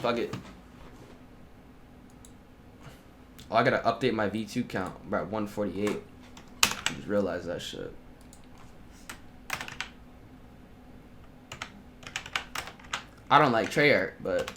Fuck it. Oh, I gotta update my V2 count. We're at 148. I just realized that shit. I don't like Treyarch, but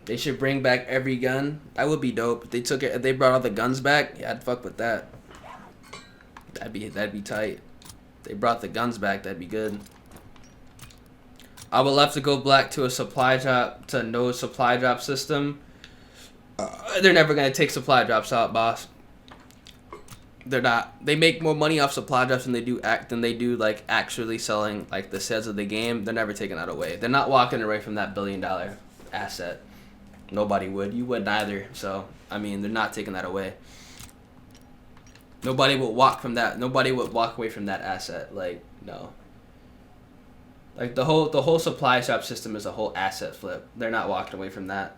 they should bring back every gun. That would be dope. If they took it, if they brought all the guns back, yeah, I'd fuck with that. That'd be tight. If they brought the guns back, that'd be good. I would love to go back to a supply drop, to no supply drop system. They're never gonna take supply drops out, boss. They're not. They make more money off supply drops than they do like actually selling like the sales of the game. They're never taking that away. They're not walking away from that $1 billion asset. Nobody would. You wouldn't either. So I mean, they're not taking that away. Nobody would walk from that. Nobody would walk away from that asset. Like no. Like the whole supply shop system is a whole asset flip. They're not walking away from that.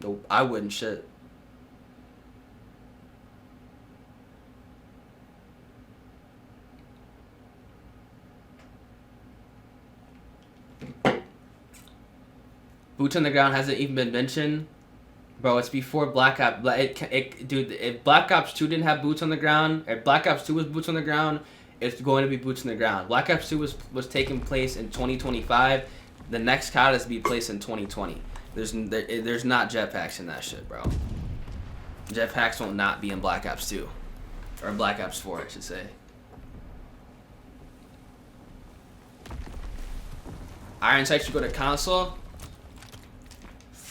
Nope, I wouldn't shit. Boots on the ground hasn't even been mentioned, bro. It's before Black Ops. Dude, if Black Ops 2 didn't have boots on the ground, if Black Ops 2 was boots on the ground, it's going to be boots on the ground. Black Ops 2 was taking place in 2025. The next COD is to be placed in 2020. There's not jetpacks in that shit, bro. Jetpacks will not be in Black Ops 2. Or Black Ops 4, I should say. Iron Sight should go to console.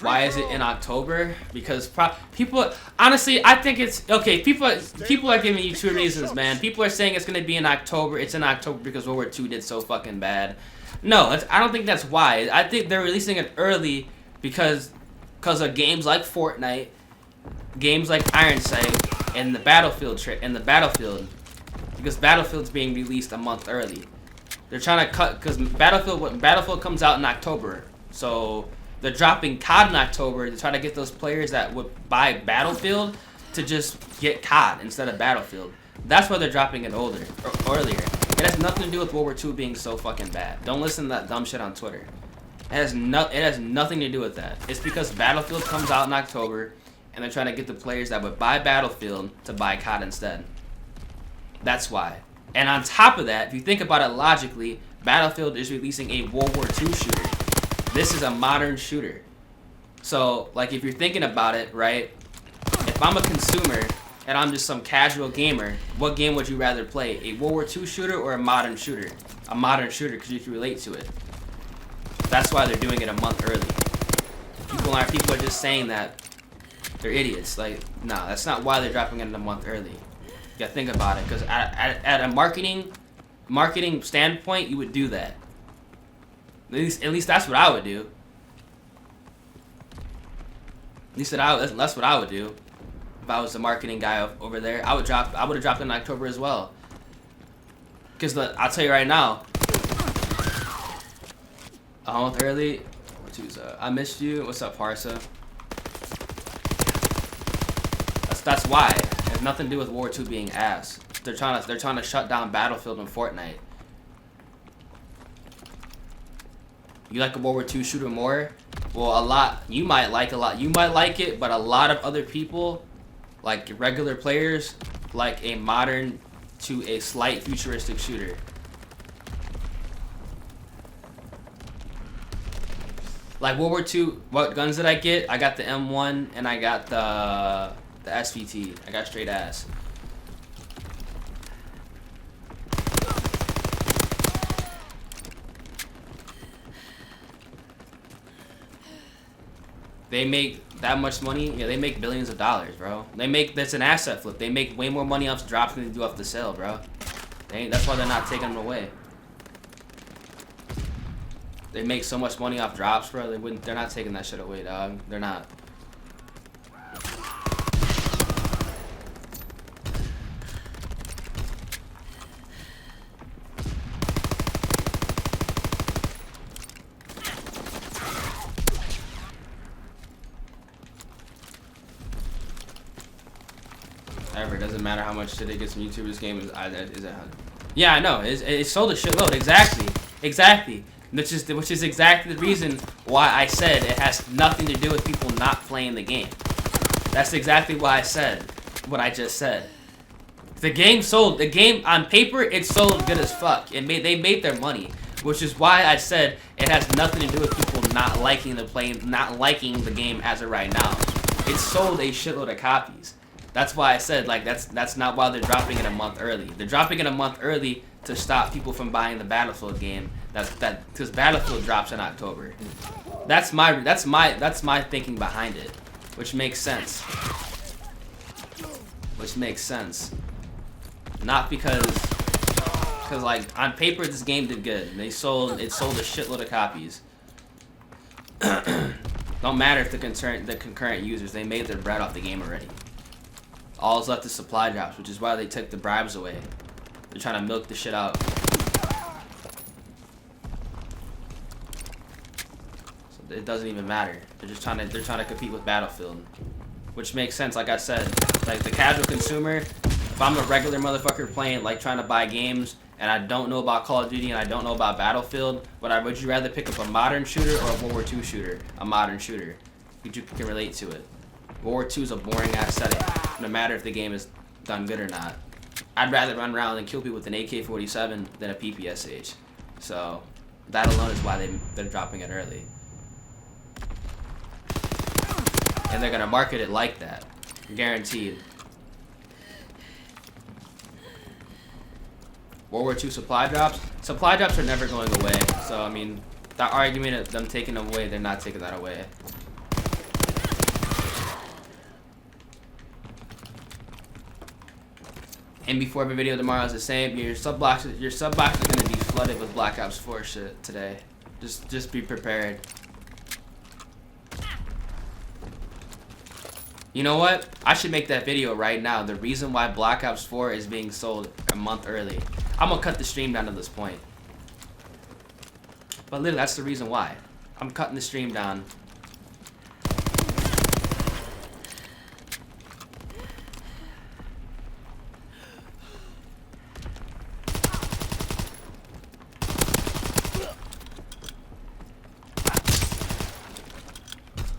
Why is it in October? Because people, honestly, I think it's okay. People are giving you two reasons, man. People are saying it's gonna be in October. It's in October because World War II did so fucking bad. No, I don't think that's why. I think they're releasing it early because of games like Fortnite, games like Iron Sight, and the Battlefield because Battlefield's being released a month early. They're trying to cut because Battlefield comes out in October, so they're dropping COD in October to try to get those players that would buy Battlefield to just get COD instead of Battlefield. That's why they're dropping it earlier. It has nothing to do with World War II being so fucking bad. Don't listen to that dumb shit on Twitter. It has nothing to do with that. It's because Battlefield comes out in October, and they're trying to get the players that would buy Battlefield to buy COD instead. That's why. And on top of that, if you think about it logically, Battlefield is releasing a World War II shooter. This is a modern shooter. So, like, if you're thinking about it, right? If I'm a consumer and I'm just some casual gamer, what game would you rather play? A World War II shooter or a modern shooter? A modern shooter because you can relate to it. That's why they're doing it a month early. People are just saying that they're idiots. Like, no, that's not why they're dropping it a month early. You gotta think about it, because at a marketing standpoint, you would do that. At least that's what I would do. That's what I would do. If I was the marketing guy over there, I would have dropped in October as well. Because I'll tell you right now, a month early. I missed you. What's up, Parsa? That's why. It has nothing to do with War II being ass. They're trying to shut down Battlefield and Fortnite. You like a World War II shooter more? Well, you might like it, but a lot of other people, like regular players, like a modern to a slight futuristic shooter. Like World War II, what guns did I get? I got the M1 and I got the SVT. I got straight ass. They make that much money. Yeah, they make billions of dollars, bro. That's an asset flip. They make way more money off drops than they do off the sale, bro. That's why they're not taking them away. They make so much money off drops, bro. They're not taking that shit away, dog. They're not. Ever. Doesn't matter how much shit it gets from YouTubers. Game is it? Yeah, I know. It sold a shitload. Exactly. Which is exactly the reason why I said it has nothing to do with people not playing the game. That's exactly why I said what I just said. The game sold. The game on paper, it sold good as fuck. They made their money, which is why I said it has nothing to do with people not liking the game as of right now. It sold a shitload of copies. That's why I said, like, that's not why they're dropping it a month early. They're dropping it a month early to stop people from buying the Battlefield game. Because Battlefield drops in October. That's my thinking behind it, which makes sense. Not because like on paper this game did good. It sold a shitload of copies. Don't matter if the concurrent users, they made their bread off the game already. All's left is supply drops, which is why they took the bribes away. They're trying to milk the shit out. So it doesn't even matter. They're trying to compete with Battlefield, which makes sense. Like I said, like the casual consumer, if I'm a regular motherfucker playing, like trying to buy games, and I don't know about Call of Duty and I don't know about Battlefield, would you rather pick up a modern shooter or a World War II shooter? A modern shooter. You can relate to it. World War II is a boring ass setting, no matter if the game is done good or not. I'd rather run around and kill people with an AK-47 than a PPSH. So that alone is why they're dropping it early. And they're gonna market it like that, guaranteed. World War II supply drops are never going away. So I mean, that argument of them taking them away, they're not taking that away. And before every video tomorrow is the same. Your sub box is gonna be flooded with Black Ops 4 shit today. Just be prepared. You know what? I should make that video right now. The reason why Black Ops 4 is being sold a month early. I'm gonna cut the stream down to this point. But literally, that's the reason why. I'm cutting the stream down.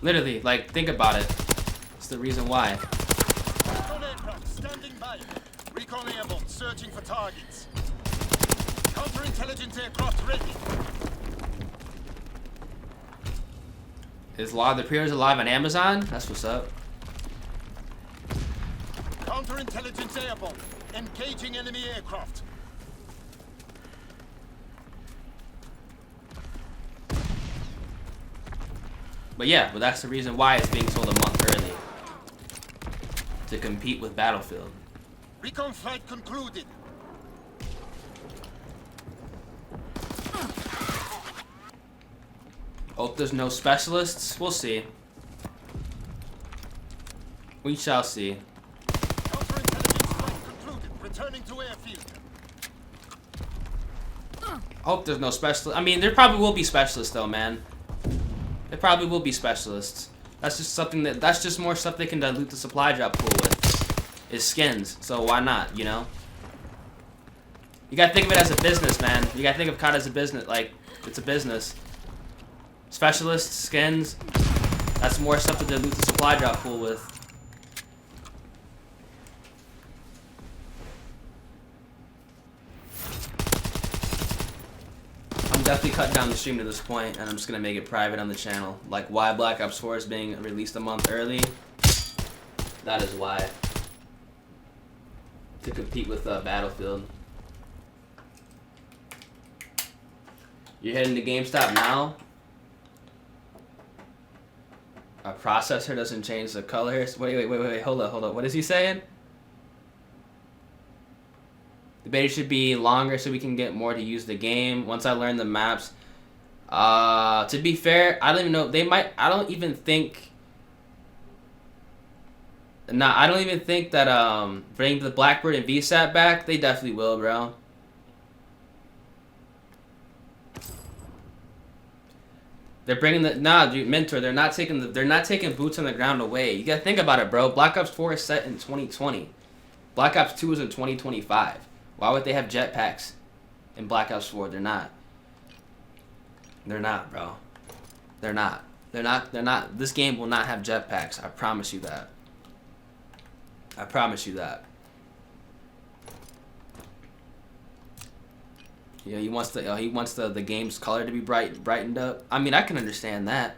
Literally, like, think about it. It's the reason why. Recon aircraft standing by. Recon airborne searching for targets. Counterintelligence aircraft ready. Is the pre-orders alive on Amazon? That's what's up. Counterintelligence airborne. Engaging enemy aircraft. But yeah, that's the reason why it's being sold a month early. To compete with Battlefield. Recon flight concluded. Hope there's no specialists. We'll see. We shall see. Counterintelligence flight concluded. Returning to airfield. Hope there's no specialists. I mean, there probably will be specialists though, man. There probably will be specialists. That's just more stuff they can dilute the supply drop pool with. Is skins. So why not, you know? You gotta think of it as a business, man. You gotta think of COD as a business. Like, it's a business. Specialists, skins. That's more stuff to dilute the supply drop pool with. I'm definitely cutting down the stream to this point, and I'm just gonna make it private on the channel. Like why Black Ops 4 is being released a month early. That is why. To compete with Battlefield. You're heading to GameStop now? A processor doesn't change the colors? Wait, hold up. What is he saying? The beta should be longer so we can get more to use the game. Once I learn the maps. To be fair, I don't even know. They might. I don't even think that bring the Blackbird and VSAT back. They definitely will, bro. They're bringing dude, Mentor. They're not taking boots on the ground away. You gotta think about it, bro. Black Ops 4 is set in 2020. Black Ops 2 is in 2025. Why would they have jetpacks in Black Ops 4? They're not. They're not, bro. They're not. They're not. This game will not have jetpacks. I promise you that. I promise you that. Yeah, he wants the game's color to be brightened up. I mean, I can understand that.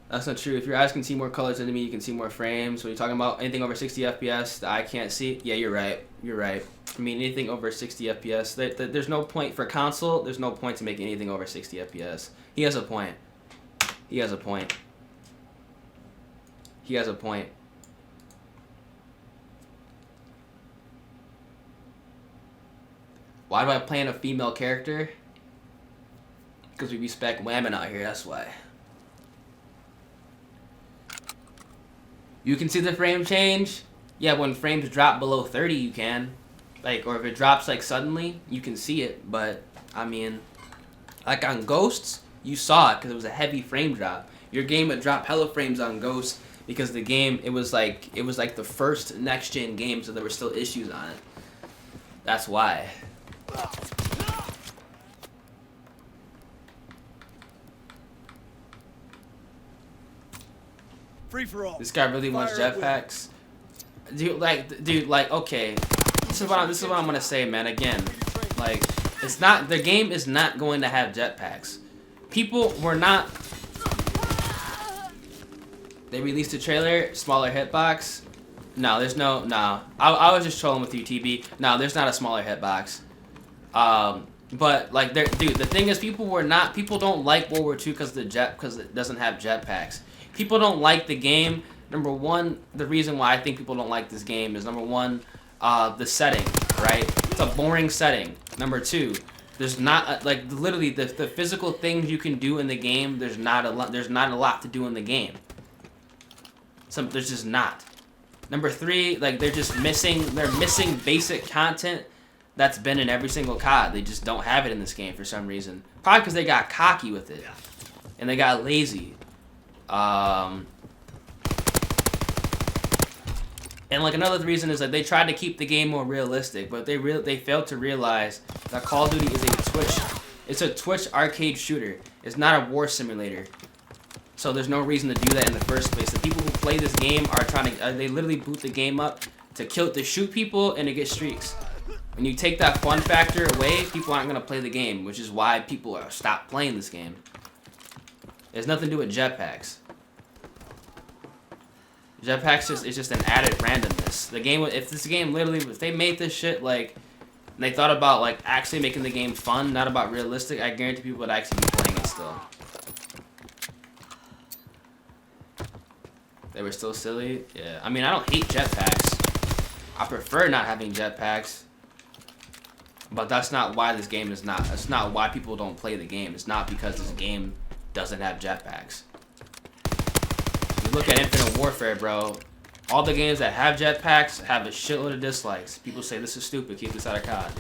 That's not true. If your eyes can see more colors than me, you can see more frames. When you're talking about anything over 60 FPS, the eye can't see. Yeah, you're right. You're right. I mean, anything over 60 FPS, there's no point for console. There's no point to make anything over 60 FPS. He has a point. He has a point. He has a point. Why do I play in a female character? Because we respect women out here, that's why. You can see the frame change? Yeah, when frames drop below 30, you can. Like, or if it drops, like, suddenly, you can see it. But, I mean, like on Ghosts, you saw it because it was a heavy frame drop. Your game would drop hella frames on Ghosts because the game, it was like the first next-gen game, so there were still issues on it. That's why. Free for all. This guy really wants jetpacks. Dude, like, okay. This is what I'm gonna say, man. Again, like, it's not, the game is not going to have jetpacks. People were not. They released a trailer, smaller hitbox. No, there's no. I was just trolling with you, TB. No, there's not a smaller hitbox. But like, dude, the thing is, people don't like World War II because it doesn't have jetpacks. People don't like the game. Number one, the reason why I think people don't like this game is, number one, the setting, right? It's a boring setting. Number two, there's not like literally the physical things you can do in the game. There's not a lot to do in the game. There's just not. Number three, like they're missing basic content that's been in every single COD. They just don't have it in this game for some reason. Probably because they got cocky with it and they got lazy. And like another reason is that they tried to keep the game more realistic, but they failed to realize that Call of Duty is a Twitch arcade shooter. It's not a war simulator. So there's no reason to do that in the first place. The people who play this game are they literally boot the game up to shoot people and to get streaks. When you take that fun factor away, people aren't gonna play the game, which is why people stop playing this game. It has nothing to do with jetpacks. Jetpacks is just an added randomness. The game, if they made this shit like, and they thought about like actually making the game fun, not about realistic, I guarantee people would actually be playing it still. They were still silly? Yeah. I mean, I don't hate jetpacks. I prefer not having jetpacks. But that's not why this game is not. That's not why people don't play the game. It's not because this game doesn't have jetpacks. You look at Infinite Warfare, bro. All the games that have jetpacks have a shitload of dislikes. People say this is stupid. Keep this out of COD.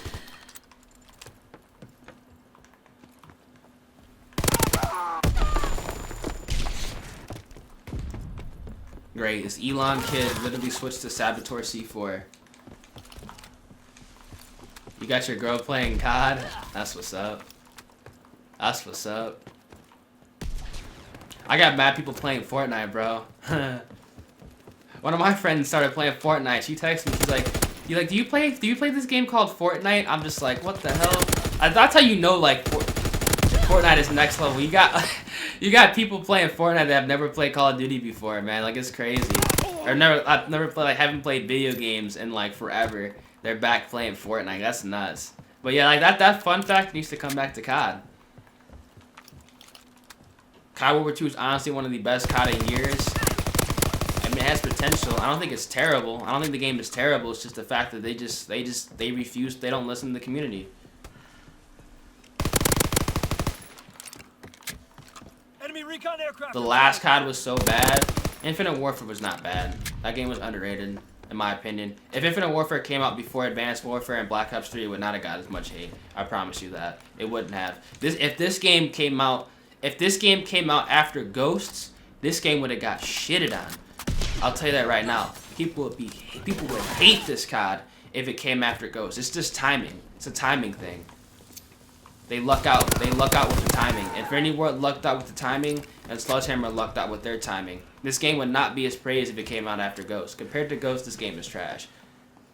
Great. This Elon kid literally switched to Saboteur C4. You got your girl playing COD? That's what's up. That's what's up. I got mad people playing Fortnite, bro. One of my friends started playing Fortnite. She texted me. She's like, do you play this game called Fortnite? I'm just like, what the hell? That's how you know, like, Fortnite is next level. You got people playing Fortnite that have never played Call of Duty before, man. Like, it's crazy. Or haven't played video games in like forever. They're back playing Fortnite. That's nuts. But yeah, like that fun fact needs to come back to COD. COD World War II is honestly one of the best COD in years. I mean, it has potential. I don't think it's terrible. I don't think the game is terrible. It's just the fact that they refuse. They don't listen to the community. Enemy recon aircraft. The last COD was so bad. Infinite Warfare was not bad. That game was underrated, in my opinion. If Infinite Warfare came out before Advanced Warfare and Black Ops 3, it would not have got as much hate. I promise you that. It wouldn't have. If this game came out after Ghosts this game would have got shitted on. I'll tell you that right now. People would hate this COD if it came after Ghost. It's just timing. It's a timing thing. They luck out. They luck out with the timing. If anyone lucked out with the timing, and Sledgehammer lucked out with their timing, this game would not be as praised if it came out after Ghost. Compared to Ghost, this game is trash.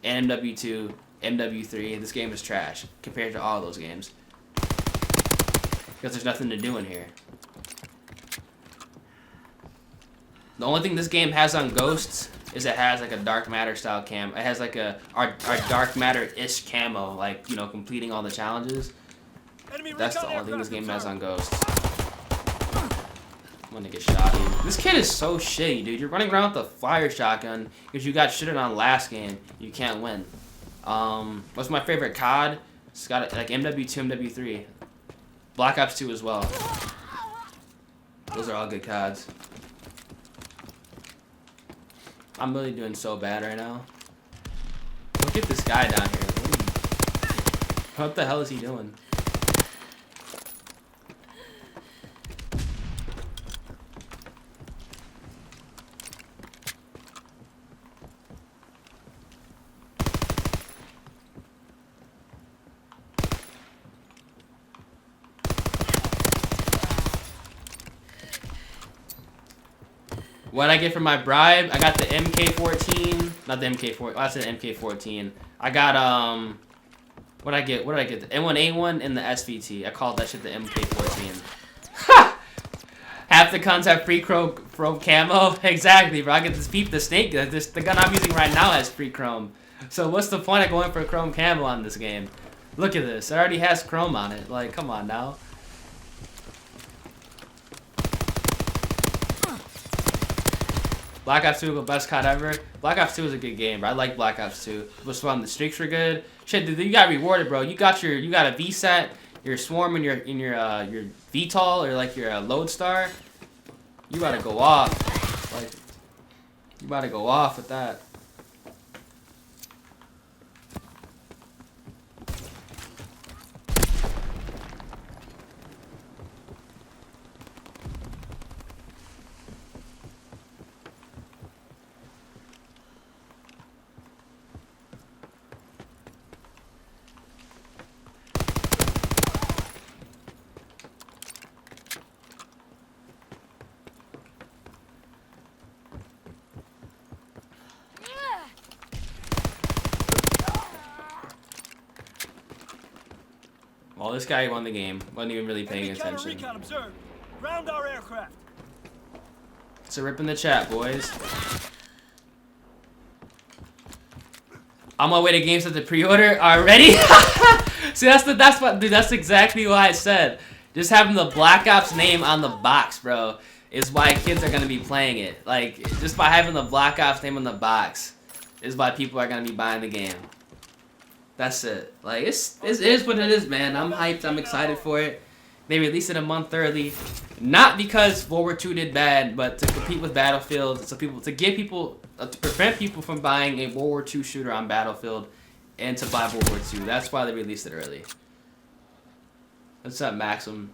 And MW2, MW3, this game is trash compared to all those games. Because there's nothing to do in here. The only thing this game has on Ghosts is it has like a Dark Matter style cam. It has like our Dark Matter-ish camo, like, you know, completing all the challenges. That's the only thing this game has on Ghosts. I'm gonna get shot, dude. This kid is so shitty, dude. You're running around with a fire shotgun because you got shitted on last game. You can't win. What's my favorite COD? It's got like MW2, MW3. Black Ops 2 as well. Those are all good CODs. I'm really doing so bad right now. Look at this guy down here. What the hell is he doing? What I get for my bribe? I got the MK14, not the MK4. I said MK14. I got what I get? What did I get? The M1A1 and the SVT. I called that shit the MK14. Ha! Half the guns have free chrome camo. Exactly, bro. I get this peep the snake. The gun I'm using right now has free chrome. So what's the point of going for chrome camo on this game? Look at this. It already has chrome on it. Like, come on now. Black Ops 2 was the best COD ever. Black Ops 2 is a good game, bro. I like Black Ops 2. It was fun. The streaks were good. Shit, dude, you got rewarded, bro. You got a VSAT, your swarm, and your VTOL or like your Lodestar. You about to go off. Like, you about to go off with that. Well, this guy won the game. Wasn't even really paying attention. Ground our aircraft. It's a rip in the chat, boys. On my way to games at the pre-order already. See, that's exactly what I said. Just having the Black Ops name on the box, bro, is why kids are gonna be playing it. Like, just by having the Black Ops name on the box is why people are gonna be buying the game. That's it. Like, it is what it is, man. I'm hyped. I'm excited for it. They released it a month early, not because World War II did bad, but to compete with Battlefield, to prevent people from buying a World War II shooter on Battlefield, and to buy World War II. That's why they released it early. What's up, Maxim?